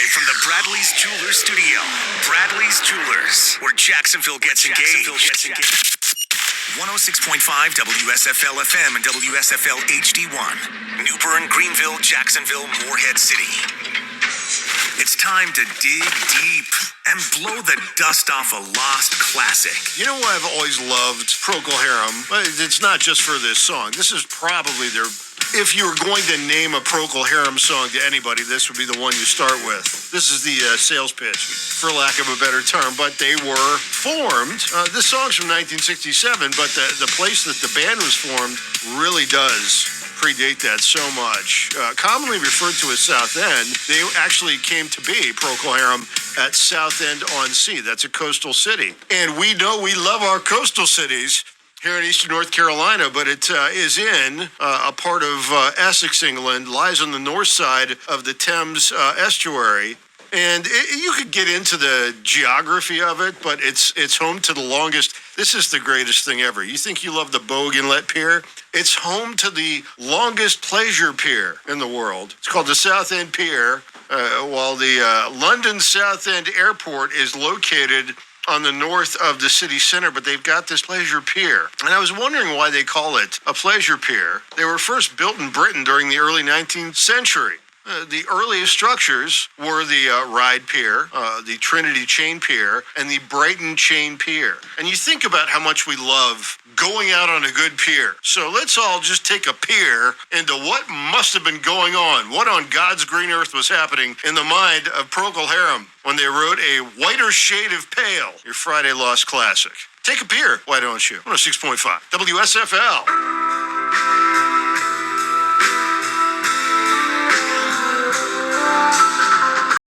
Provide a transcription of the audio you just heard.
from the Bradley's Jewelers studio. Bradley's Jewelers, where Jacksonville gets engaged. 106.5 WSFL FM and WSFL HD1. New Bern, Greenville, Jacksonville, Morehead City. It's time to dig deep and blow the dust off a lost classic. You know what I've always loved? Procol Harum. It's not just for this song. This is probably their... If you were going to name a Procol Harum song to anybody, this would be the one you start with. This is the sales pitch, for lack of a better term. But they were formed. This song's from 1967, but the place that the band was formed really does predate that so much. Commonly referred to as South End, they actually came to be Procol Harum at South End on Sea. That's a coastal city. And we know we love our coastal cities here in eastern North Carolina, but it is in a part of Essex, England, lies on the north side of the Thames estuary. And you could get into the geography of it, but it's home to the longest. This is the greatest thing ever. You think you love the Bogue Inlet Pier? It's home to the longest pleasure pier in the world. It's called the South End Pier, while the London South End Airport is located on the north of the city center, but they've got this pleasure pier. And I was wondering why they call it a pleasure pier. They were first built in Britain during the early 19th century. The earliest structures were the Ryde Pier, the Trinity Chain Pier, and the Brighton Chain Pier. And you think about how much we love going out on a good pier. So let's all just take a peer into what must have been going on. What on God's green earth was happening in the mind of Procol Harum when they wrote A Whiter Shade of Pale, your Friday Lost classic. Take a peer, why don't you? 106.5 WSFL.